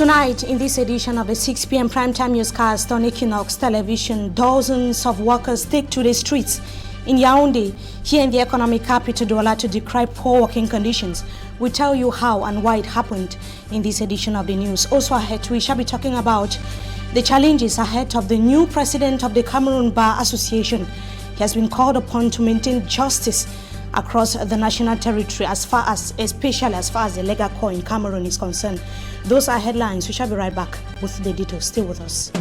Tonight, in this edition of the 6 p.m. primetime newscast on Equinoxe television, dozens of workers take to the streets in Yaoundé, here in the economic capital, Douala, to decry poor working conditions. We tell you how and why it happened in this edition of the news. Also ahead, we shall be talking about the challenges ahead of the new president of the Cameroun Bar Association. He has been called upon to maintain justice across the national territory, especially as far as the legal core in Cameroun is concerned. Those are headlines. We shall be right back with the details. Stay with us.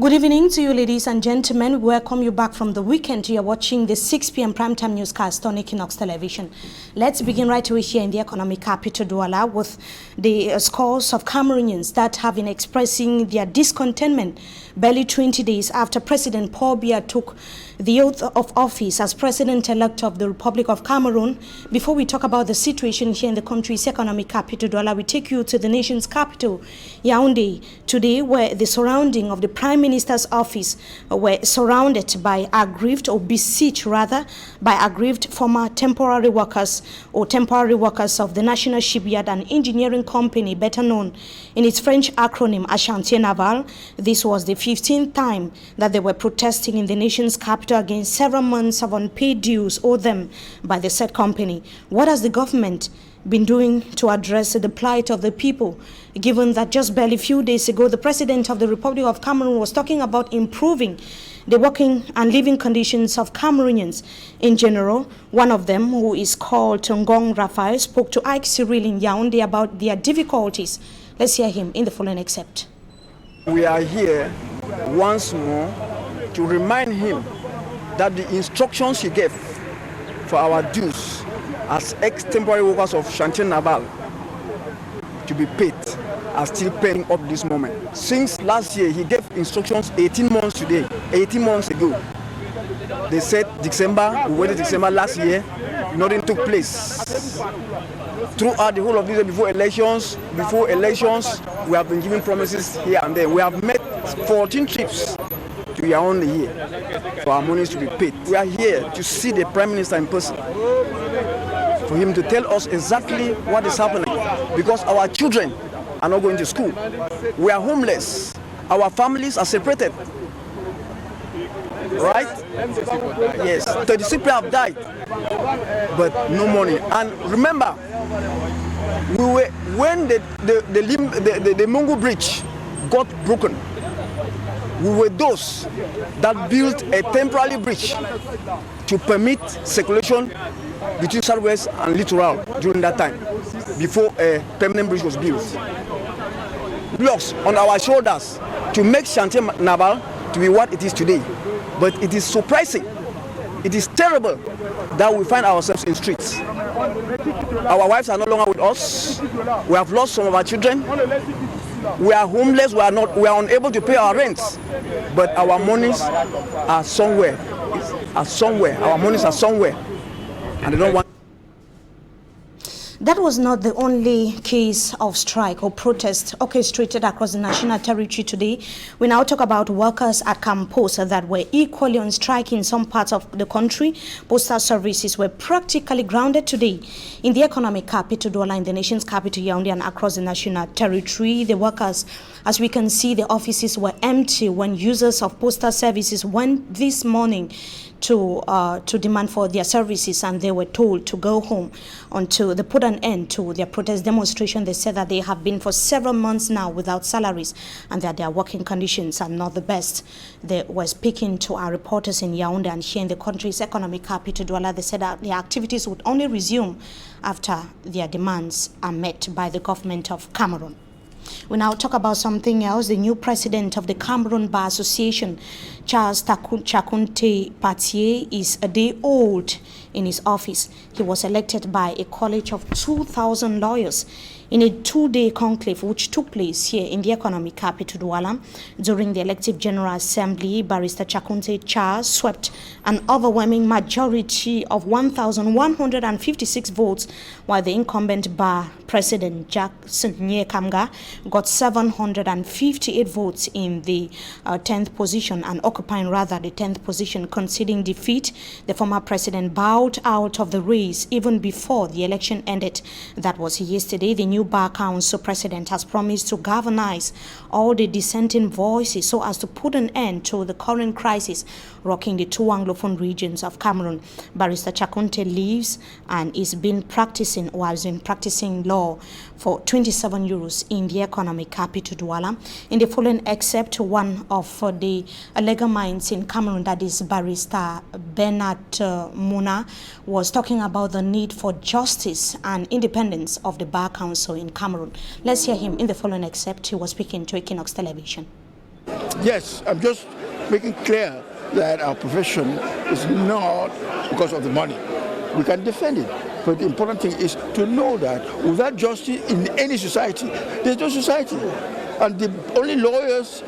Good evening to you, ladies and gentlemen. We welcome you back from the weekend. You are watching the 6 p.m. primetime newscast on Equinoxe television. Let's begin right away here in the economic capital, Douala, with the scores of Cameroonians that have been expressing their discontentment barely 20 days after President Paul Biya took the oath of office as President-elect of the Republic of Cameroon. Before we talk about the situation here in the country's economic capital, Douala, we take you to the nation's capital, Yaoundé, today, where the surrounding of the Prime Minister's office were surrounded by aggrieved, or besieged rather, by aggrieved former temporary workers of the National Shipyard and Engineering Company, better known in its French acronym Chantier Naval. This was the 15th time that they were protesting in the nation's capital against several months of unpaid dues owed them by the said company. What has the government been doing to address the plight of the people, given that just barely a few days ago the President of the Republic of Cameroon was talking about improving the working and living conditions of Cameroonians in general? One of them, who is called Tongong Raphael, spoke to Ike Cyril in Yaoundé about their difficulties. Let's hear him in the following excerpt. We are here once more to remind him that the instructions he gave for our dues as ex-temporary workers of Chantier Naval to be paid are still paying up this moment. Since last year, he gave instructions 18 months ago. They said December, we waited December last year, nothing took place. Throughout the whole of this year, before elections, we have been giving promises here and there. We have made 14 trips to Yaoundé here for our monies to be paid. We are here to see the Prime Minister in person, for him to tell us exactly what is happening, because our children are not going to school. We are homeless. Our families are separated. Right? Yes, 36 people have died, but no money. And remember, when the Mungu Bridge got broken, we were those that built a temporary bridge to permit circulation between Southwest and Littoral during that time, before a permanent bridge was built. Blocks on our shoulders to make Chantier Naval to be what it is today. But it is surprising, it is terrible that we find ourselves in streets. Our wives are no longer with us. We have lost some of our children. We are homeless. We are unable to pay our rents. But our monies are somewhere. Our monies are somewhere, and they don't want. That was not the only case of strike or protest orchestrated across the national territory today. We now talk about workers at Camposa that were equally on strike in some parts of the country. Postal services were practically grounded today in the economic capital, Douala, in the nation's capital, Yaoundé, and across the national territory. The workers, as we can see, the offices were empty when users of postal services went this morning to demand for their services, and they were told to go home until they put an end to their protest demonstration. They said that they have been for several months now without salaries and that their working conditions are not the best. They were speaking to our reporters in Yaoundé and here in the country's economic capital, Douala. They said that their activities would only resume after their demands are met by the government of Cameroon. We now talk about something else. The new president of the Cameroun Bar Association, Charles Chakunte Patier, is a day old in his office. He was elected by a college of 2,000 lawyers in a two-day conclave which took place here in the economic capital, Douala. During the elective General Assembly, Barrister Chakunte Charles swept an overwhelming majority of 1,156 votes, while the incumbent bar president, Jackson Nye Kamga, got 758 votes in the 10th position and occupying rather the 10th position. Conceding defeat, the former president bowed out of the race even before the election ended. That was yesterday. The new Bar Council president has promised to galvanize all the dissenting voices so as to put an end to the current crisis rocking the two Anglophone regions of Cameroon. Barrister Chakunte lives and has been practicing law for 27 years in the economic capital Douala. In the following excerpt, one of the legal minds in Cameroon, that is Barrister Bernard Muna, was talking about the need for justice and independence of the Bar Council in Cameroon. Let's hear him in the following excerpt. He was speaking to Equinoxe television. Yes, I'm just making clear that our profession is not because of the money. We can defend it, but the important thing is to know that without justice in any society, there's no society. And the only lawyers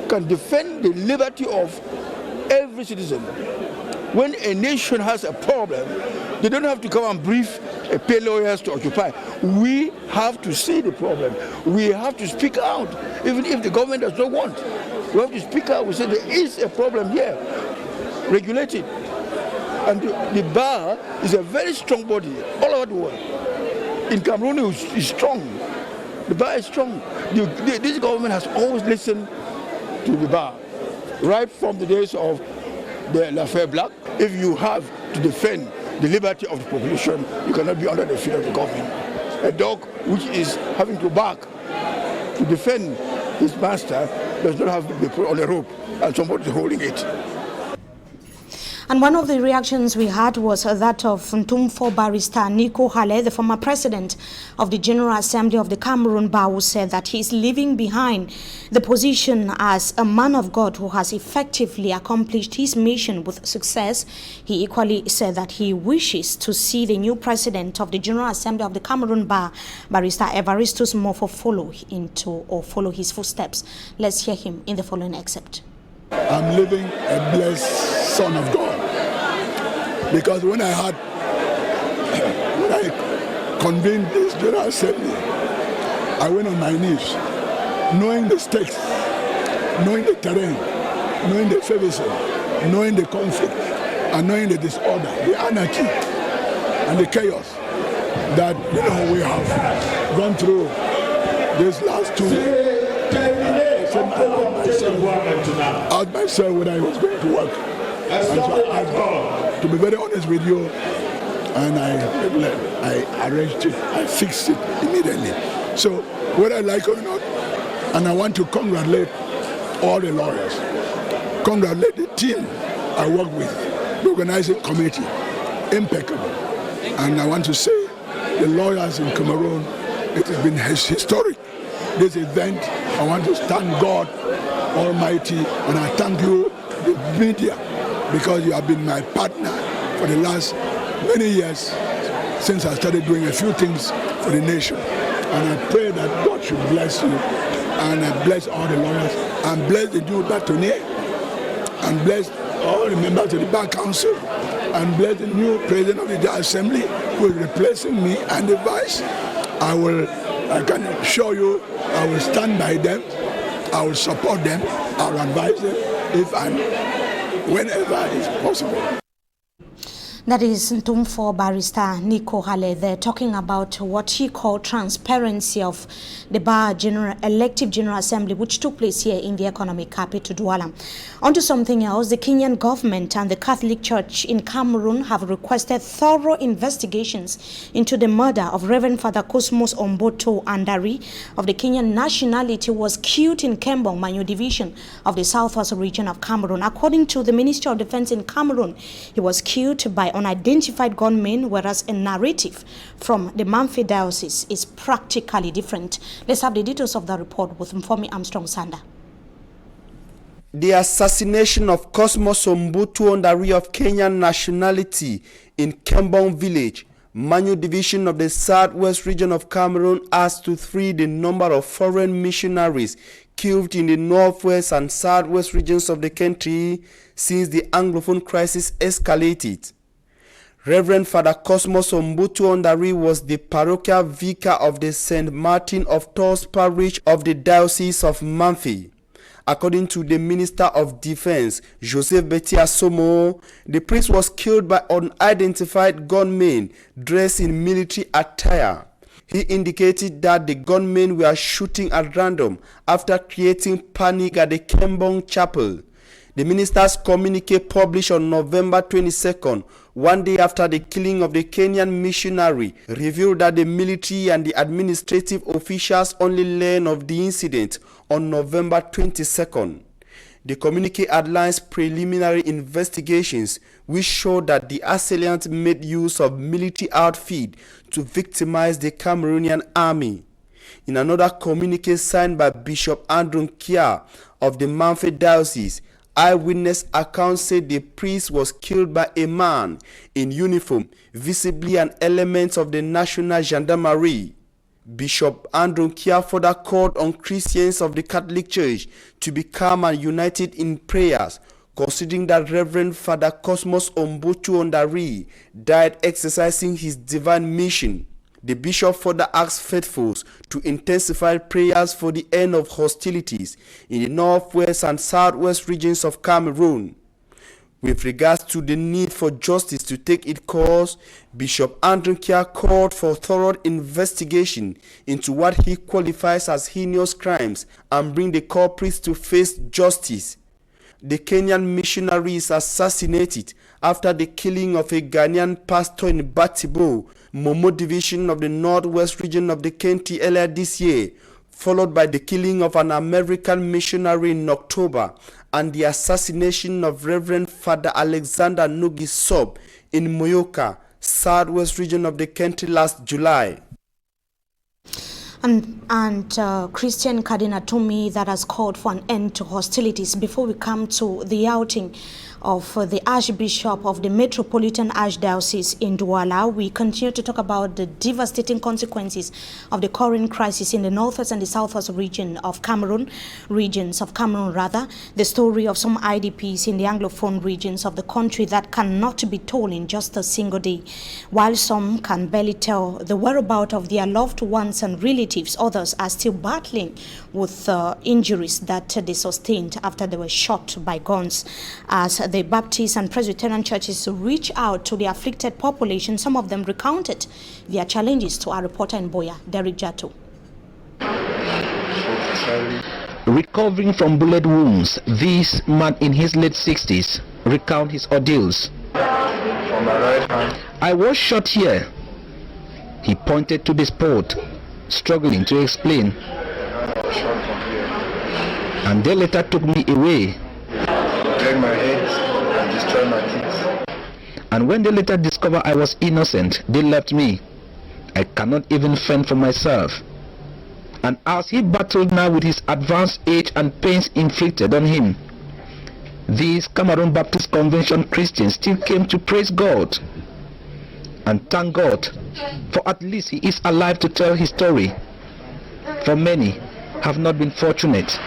can defend the liberty of every citizen. When a nation has a problem, they don't have to come and brief pay lawyers to occupy. We have to see the problem. We have to speak out, even if the government does not want. We have to speak out. We say there is a problem here. Regulate it. And the bar is a very strong body all over the world. In Cameroon, it's strong. The bar is strong. This government has always listened to the bar, right from the days of the L'Affaire Black. If you have to defend the liberty of the population, you cannot be under the feet of the government. A dog which is having to bark to defend his master does not have to be put on a rope and somebody is holding it. And one of the reactions we had was that of Ntumfo Barrister Nico Hale, the former president of the General Assembly of the Cameroon Bar, who said that he is leaving behind the position as a man of God who has effectively accomplished his mission with success. He equally said that he wishes to see the new president of the General Assembly of the Cameroon Bar, Barrister Evaristus Mofo, follow his footsteps. Let's hear him in the following excerpt. I'm living a blessed son of God, because when I convened this General Assembly, I went on my knees, knowing the stakes, knowing the terrain, knowing the favoritism, knowing the conflict, and knowing the disorder, the anarchy, and the chaos that we have gone through these last 2 years. I asked myself when I was going to work. And so I asked God, to be very honest with you, and I arranged it, I fixed it immediately. So whether I like it or not, and I want to congratulate all the lawyers, congratulate the team I work with, the organizing committee, impeccable. And I want to say, the lawyers in Cameroon, it has been historic. This event, I want to thank God Almighty, and I thank you, the media, because you have been my partner for the last many years since I started doing a few things for the nation. And I pray that God should bless you, and I bless all the lawyers, and bless the new bâtonnier, and bless all the members of the Bar Council, and bless the new president of the General Assembly who is replacing me, and the vice. I can assure you, I will stand by them, I will support them, I will advise them if and whenever it's possible. That is Ntumfo Barrister Nico Hale there, talking about what he called transparency of the Bar Elective General Assembly, which took place here in the economic capital, Douala. On to something else, the Kenyan government and the Catholic Church in Cameroon have requested thorough investigations into the murder of Reverend Father Cosmos Omboto Andari of the Kenyan nationality, who was killed in Kembong, Manyo Division of the southwest region of Cameroon. According to the Ministry of Defense in Cameroon, he was killed by unidentified gunmen, whereas a narrative from the Mamfe Diocese is practically different. Let's have the details of the report with Mfomi Armstrong Sanda. The assassination of Cosmos Omboto Ondari of Kenyan nationality in Kembong village, Manyo division of the southwest region of Cameroon, adds to 3 the number of foreign missionaries killed in the northwest and southwest regions of the country since the Anglophone crisis escalated. Reverend Father Cosmos Ombutu Ondari was the parochial vicar of the St. Martin of Tours parish of the Diocese of Manfi. According to the Minister of Defense, Joseph Betia Somo, the priest was killed by unidentified gunmen dressed in military attire. He indicated that the gunmen were shooting at random after creating panic at the Kembong Chapel. The minister's communique published on November 22nd, one day after the killing of the Kenyan missionary, revealed that the military and the administrative officials only learned of the incident on November 22nd. The communique outlines preliminary investigations which showed that the assailant made use of military outfit to victimize the Cameroonian army. In another communique signed by Bishop Andrew Kia of the Manfi Diocese, eyewitness accounts say the priest was killed by a man in uniform, visibly an element of the National Gendarmerie. Bishop Andrew Kia further called on Christians of the Catholic Church to be calm and united in prayers, considering that Reverend Father Cosmos Ombutu Ondari died exercising his divine mission. The bishop further asked faithfuls to intensify prayers for the end of hostilities in the northwest and southwest regions of Cameroon. With regards to the need for justice to take its course, Bishop Andrew Kia called for thorough investigation into what he qualifies as heinous crimes and bring the culprits to face justice. The Kenyan missionary is assassinated after the killing of a Ghanaian pastor in Batibo, Momo division of the northwest region of the Kenti earlier this year, followed by the killing of an American missionary in October and the assassination of Reverend Father Alexander Nugi Sob in Moyoka, southwest region of the Kenti last July. And Christian Cardinal Tumi that has called for an end to hostilities. Before we come to the outing of the Archbishop of the Metropolitan Archdiocese in Douala, we continue to talk about the devastating consequences of the current crisis in the northwest and the southwest regions of Cameroon, the story of some IDPs in the Anglophone regions of the country that cannot be told in just a single day. While some can barely tell the whereabouts of their loved ones and relatives, others are still battling with injuries that they sustained after they were shot by guns. As the Baptist and Presbyterian churches reach out to the afflicted population, some of them recounted their challenges to our reporter in Boya, Derek Jato. Recovering from bullet wounds, this man in his late 60s recounted his ordeals. I was shot here. He pointed to the spot, struggling to explain. And they later took me away. Break my head and destroy my teeth. And when they later discovered I was innocent, they left me. I cannot even fend for myself. And as he battled now with his advanced age and pains inflicted on him, these Cameroon Baptist Convention Christians still came to praise God and thank God, for at least he is alive to tell his story. For many have not been fortunate.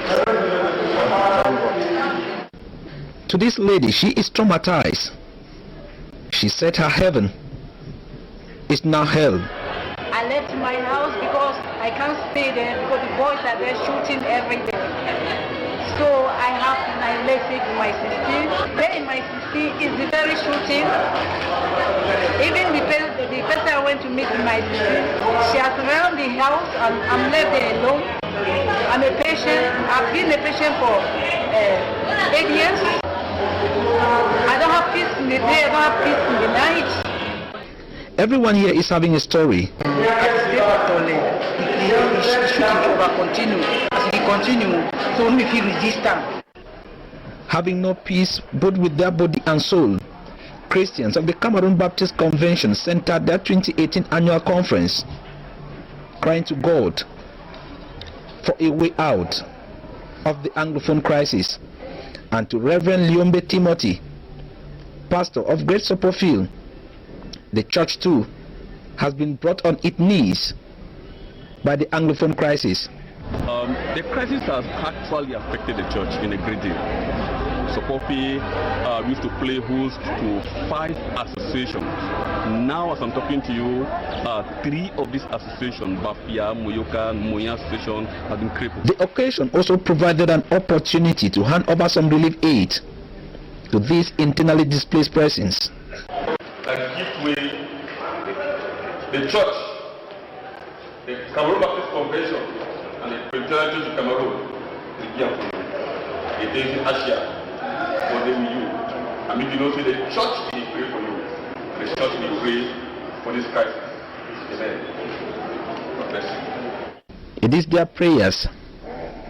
To this lady, she is traumatized. She said her heaven is now hell. I left my house because I can't stay there because the boys are there shooting every day. So I have my message in my sister. There in my sister is the very shooting. Even the person I went to meet in my sister, she has around the house and I'm left there alone. I'm a patient. I've been a patient for 8 years. I don't have peace in the day, I don't have peace in the night. Everyone here is having a story. Having no peace both with their body and soul, Christians of the Cameroon Baptist Convention centered their 2018 annual conference, crying to God for a way out of the Anglophone crisis, and to Reverend Liombe Timothy, pastor of Great Sopofield. The church too has been brought on its knees by the Anglophone crisis. The crisis has actually affected the church in a great deal. Sokofi used to play host to 5 associations. Now, as I'm talking to you, 3 of these associations, Bafia, Moyoka, and Moya Association, have been crippled. The occasion also provided an opportunity to hand over some relief aid to these internally displaced persons. Like Giftway, the church, the Cameroun Baptist Convention, and the Presbyterian Church of Cameroon, it is in Asia, for them you. I mean, you know, say the church will pray for you. The church will pray for this crisis. Amen. God bless you. It is their prayers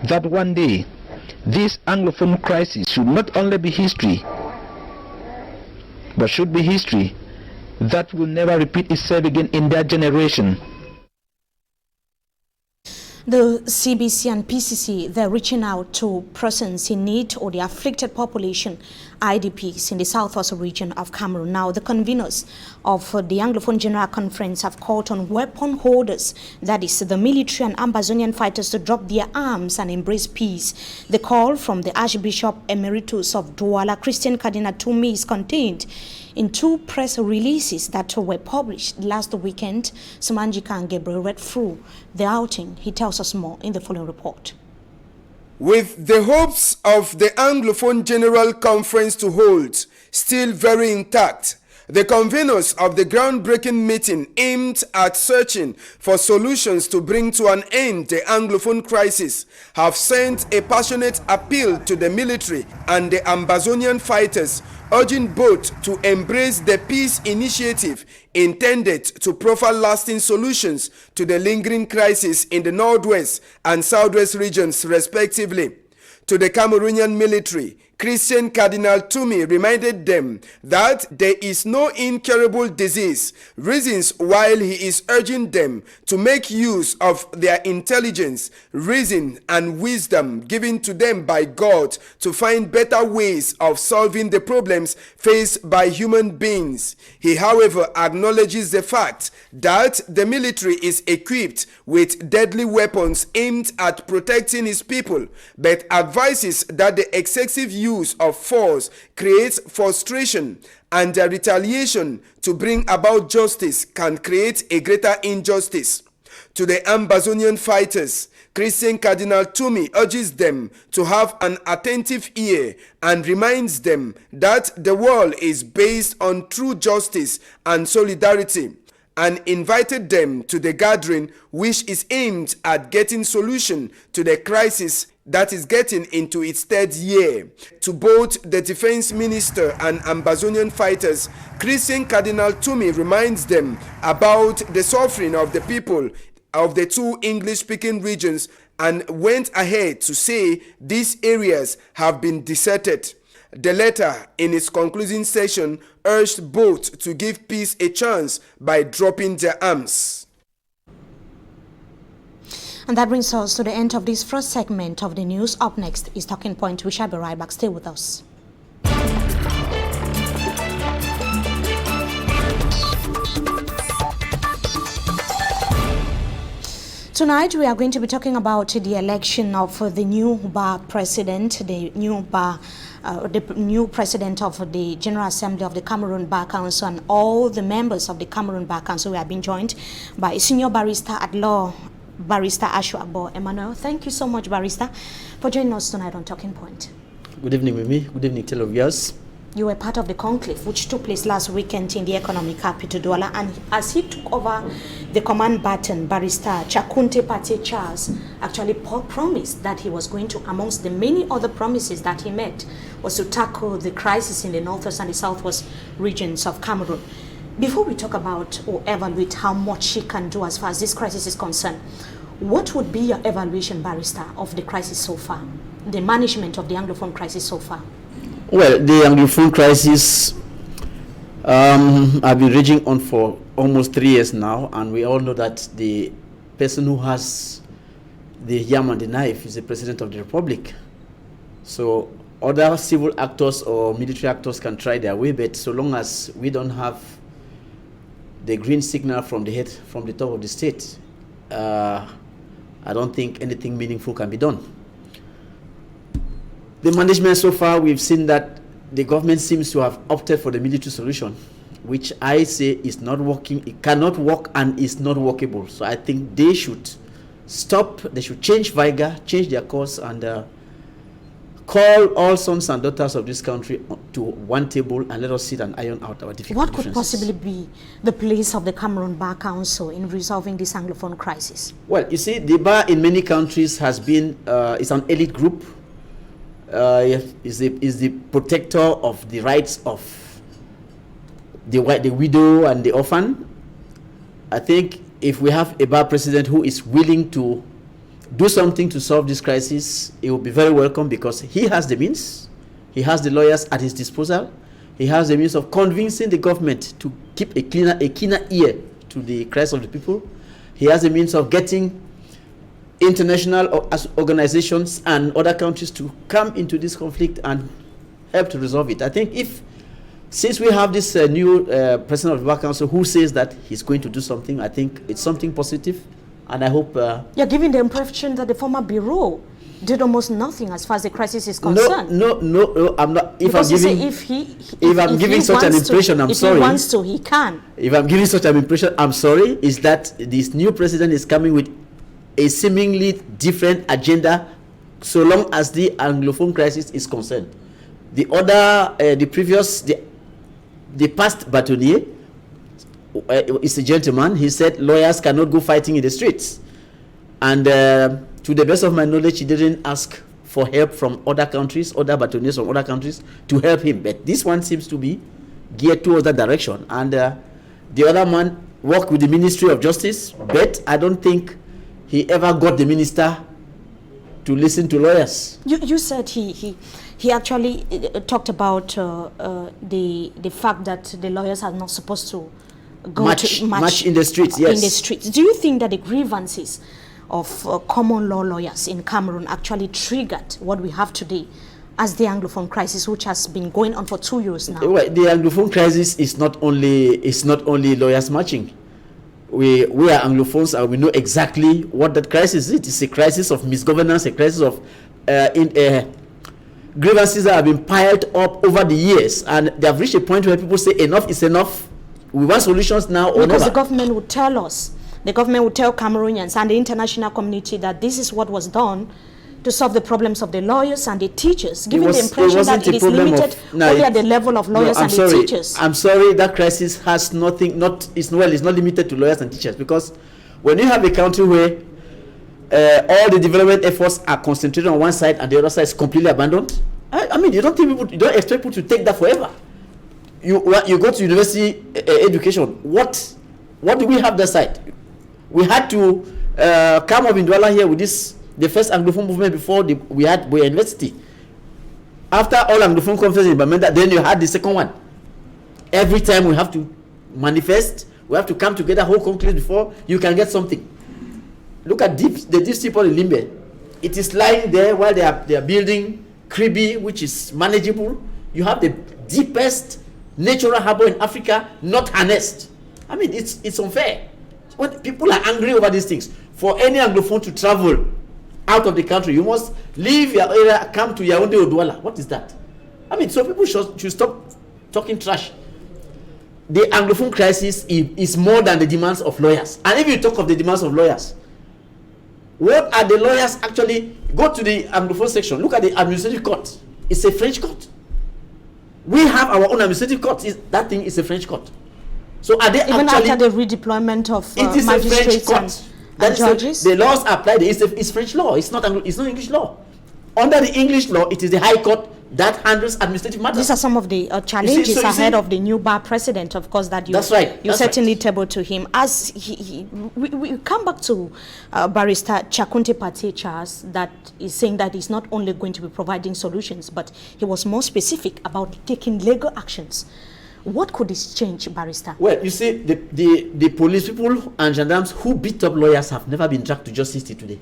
that one day this Anglophone crisis should not only be history, but should be history that will never repeat itself again in their generation. The CBC and PCC, they're reaching out to persons in need or the afflicted population, IDPs, in the southwest region of Cameroon. Now, the conveners of the Anglophone General Conference have called on weapon holders, that is, the military and Ambazonian fighters, to drop their arms and embrace peace. The call from the Archbishop Emeritus of Douala, Christian Cardinal Toumi, is contained in 2 press releases that were published last weekend. Sumanjika and Gabriel read through the outing. He tells us more in the following report. With the hopes of the Anglophone General Conference to hold still very intact, the conveners of the groundbreaking meeting aimed at searching for solutions to bring to an end the Anglophone crisis have sent a passionate appeal to the military and the Ambazonian fighters, urging both to embrace the peace initiative intended to proffer lasting solutions to the lingering crisis in the northwest and southwest regions respectively. To the Cameroonian military, Christian Cardinal Toumi reminded them that there is no incurable disease, reasons while he is urging them to make use of their intelligence, reason, and wisdom given to them by God to find better ways of solving the problems faced by human beings. He, however, acknowledges the fact that the military is equipped with deadly weapons aimed at protecting his people, but advises that the excessive use of force creates frustration, and the retaliation to bring about justice can create a greater injustice. To the Ambazonian fighters, Christian Cardinal Toumi urges them to have an attentive ear and reminds them that the world is based on true justice and solidarity, and invited them to the gathering, which is aimed at getting solution to the crisis that is getting into its 3rd year. To both the defense minister and Ambazonian fighters, Christian Cardinal Toumi reminds them about the suffering of the people of the 2 English-speaking regions and went ahead to say these areas have been deserted. The letter, in its concluding session, urged both to give peace a chance by dropping their arms. And that brings us to the end of this first segment of the news. Up next is Talking Point. We shall be right back. Stay with us. Tonight we are going to be talking about the election of the new bar president, the new president of the General Assembly of the Cameroon Bar Council, and all the members of the Cameroon Bar Council. We have been joined by senior barrister at law, Barrister ASHU. Emmanuel, thank you so much, Barrister, for joining us tonight on Talking Point. Good evening, Mimi. Good evening, televiewers. You were part of the conclave which took place last weekend in the economic capital, Douala, and as he took over the command baton, Barrister Chakunte Pate Charles actually promised that he was going to, amongst the many other promises that he made, was to tackle the crisis in the northwest and the southwest regions of Cameroon. Before we talk about or evaluate how much he can do as far as this crisis is concerned, what would be your evaluation, Barrister, of the crisis so far, the management of the Anglophone crisis so far? Well, the Anglophone crisis have been raging on for almost 3 years now, and we all know that the person who has the yam and the knife is the President of the Republic. So other civil actors or military actors can try their way, but so long as we don't have the green signal from the head, from the top of the state, I don't think anything meaningful can be done. The management so far, we've seen that the government seems to have opted for the military solution, which I say is not working, it cannot work and is not workable. So I think they should stop, they should change vigor, change their course, and call all sons and daughters of this country to one table and let us sit and iron out our difficulties. What could possibly be the place of the Cameroon Bar Council in resolving this Anglophone crisis? Well, you see, the bar in many countries has been, it's an elite group, is the protector of the rights of the widow and the orphan. I think if we have a bar president who is willing to do something to solve this crisis, it will be very welcome, because he has the means, he has the lawyers at his disposal, he has the means of convincing the government to keep a keener ear to the cries of the people. He has the means of getting international organizations and other countries to come into this conflict and help to resolve it. I think since we have this new president of the Bar Council who says that he's going to do something, I think it's something positive. And I hope... You're giving the impression that the former bureau did almost nothing as far as the crisis is concerned. No, I'm not. If I'm giving such an impression, I'm sorry. If he wants to, he can. If I'm giving such an impression, I'm sorry, is that this new president is coming with a seemingly different agenda so long as the Anglophone crisis is concerned. The past bâtonnier, is a gentleman. He said lawyers cannot go fighting in the streets, and to the best of my knowledge, he didn't ask for help from other countries, other battalions from other countries to help him. But this one seems to be geared towards that direction, and the other man worked with the Ministry of Justice, but I don't think he ever got the minister to listen to lawyers. You said he actually talked about the fact that the lawyers are not supposed to march in the streets. Yes. In the streets. Do you think that the grievances of common law lawyers in Cameroon actually triggered what we have today as the Anglophone crisis, which has been going on for 2 years now? Well, the Anglophone crisis is not only lawyers marching. We are Anglophones, and we know exactly what that crisis is. It is a crisis of misgovernance, a crisis of grievances that have been piled up over the years, and they have reached a point where people say enough is enough. We want solutions now or because never. The government would tell us, the government would tell Cameroonians and the international community that this is what was done to solve the problems of the lawyers and the teachers, giving the impression that it is limited only at the level of lawyers and the teachers. I'm sorry, that crisis has nothing, it's not limited to lawyers and teachers, because when you have a country where all the development efforts are concentrated on one side and the other side is completely abandoned, I mean, you don't expect people to take that forever. You go to university education. What do we have that side? We had to come up in Douala here with the first Anglophone movement before we had Boya University. After all Anglophone conferences in Bamenda, then you had the second one. Every time we have to manifest, we have to come together, whole conclave before you can get something. Look at the deep sea port in Limbe. It is lying there while they are building Kribi, which is manageable. You have the deepest natural harbor in Africa, not harnessed. I mean, it's unfair. When people are angry over these things, for any Anglophone to travel out of the country, you must leave your area, come to Yaoundé or Douala. What is that? I mean, so people should stop talking trash. The Anglophone crisis is more than the demands of lawyers. And if you talk of the demands of lawyers, what are the lawyers actually? Go to the Anglophone section. Look at the administrative court. It's a French court. We have our own administrative court. That thing is a French court. So are they even actually, after the redeployment of it is magistrates a French court. and judges? The laws applied. It's French law. It's not English law. Under the English law, it is the High Court that handles administrative matters. These are some of the challenges ahead of the new bar president, of course, that you certainly tabled to him. As we come back to Barrister Chakunte Pate Charles, that is saying that he's not only going to be providing solutions, but he was more specific about taking legal actions. What could this change, Barrister? Well, you see, the police people and gendarmes who beat up lawyers have never been dragged to justice till today.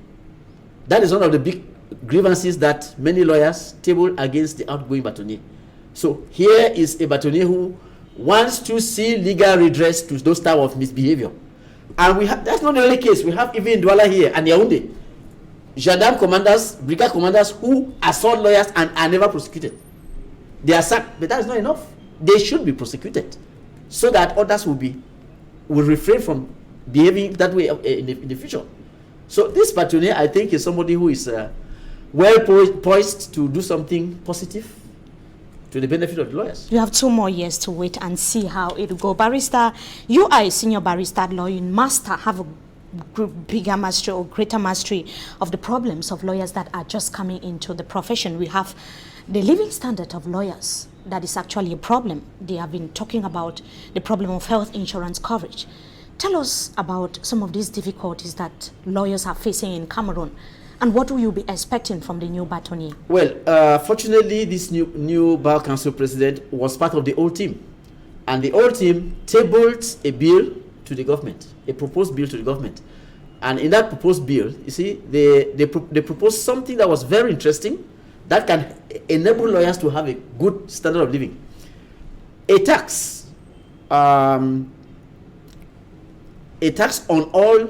That is one of the big grievances that many lawyers table against the outgoing bâtonnier. So here is a bâtonnier who wants to see legal redress to those type of misbehavior. And that's not the only case. We have even Douala here and Yaoundé. gendarme commanders, brigade commanders who assault lawyers and are never prosecuted. They are sacked, but that is not enough. They should be prosecuted so that others will refrain from behaving that way in the future. So this Batounier, I think, is somebody who is well poised to do something positive to the benefit of the lawyers. You have 2 more years to wait and see how it will go. Barrister, you are a senior barrister at law. You must have a bigger mastery or greater mastery of the problems of lawyers that are just coming into the profession. We have the living standard of lawyers that is actually a problem. They have been talking about the problem of health insurance coverage. Tell us about some of these difficulties that lawyers are facing in Cameroon, and what will you be expecting from the new Batounier? Well, fortunately, this new Bar Council president was part of the old team, and the old team tabled a bill to the government, a proposed bill to the government. And in that proposed bill, you see, they proposed something that was very interesting that can enable lawyers to have a good standard of living. A tax on all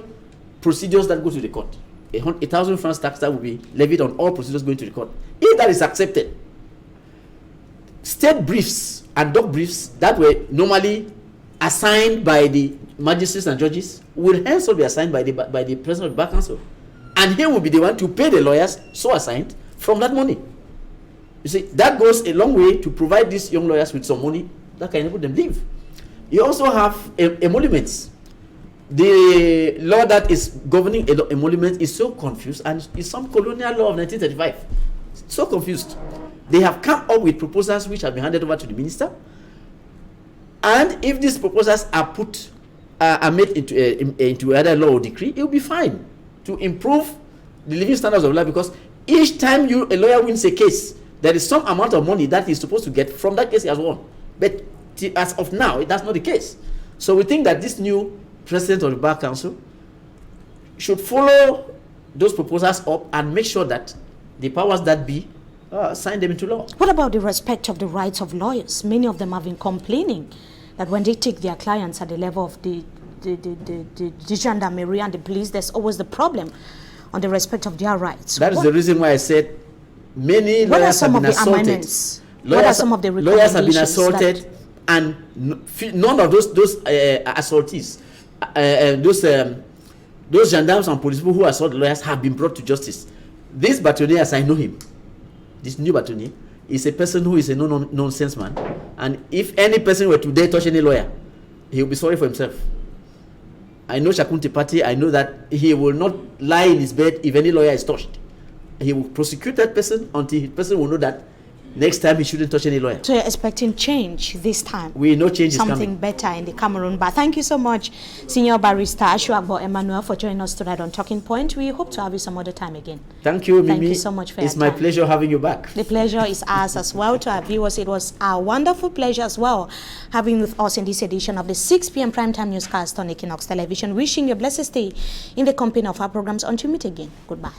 procedures that go to the court. 1,000 francs tax that will be levied on all procedures going to the court. If that is accepted, state briefs and dock briefs that were normally assigned by the magistrates and judges will henceforth be assigned by the president of the Bar Council, and he will be the one to pay the lawyers so assigned from that money. You see, that goes a long way to provide these young lawyers with some money that can enable them live. You also have emoluments. The law that is governing emoluments is so confused, and it's some colonial law of 1935. So confused. They have come up with proposals which have been handed over to the minister, and if these proposals are made into either law or decree, it will be fine to improve the living standards of life, because each time a lawyer wins a case, there is some amount of money that he's supposed to get from that case he has won. But as of now, that's not the case. So we think that this new president of the Bar Council should follow those proposals up and make sure that the powers that be sign them into law. What about the respect of the rights of lawyers? Many of them have been complaining that when they take their clients at the level of the gendarmerie and the police, there's always the problem on the respect of their rights. That is the reason why I said many lawyers have been assaulted. What are some of the recommendations? Lawyers have been assaulted, and none of those assaultees, those gendarmes and police people who assault lawyers have been brought to justice. This Batounier, as I know him, this new Batounier, is a person who is a no-nonsense man, and if any person were to dare touch any lawyer, he will be sorry for himself. I know Shakunte Party. I know that he will not lie in his bed if any lawyer is touched. He will prosecute that person until the person will know that next time he shouldn't touch any lawyer. So you're expecting change this time? We know change is coming. Something better in the Cameroon. But thank you so much, Senior Barrister ASHU Emmanuel, for joining us tonight on Talking Point. We hope to have you some other time again. Thank you, Mimi. Thank you so much for your time. It's my pleasure having you back. The pleasure is ours as well. To our viewers, it was our wonderful pleasure as well having with us in this edition of the 6 p.m. primetime newscast on Equinoxe Television. Wishing you a blessed day in the company of our programs. Until we meet again. Goodbye.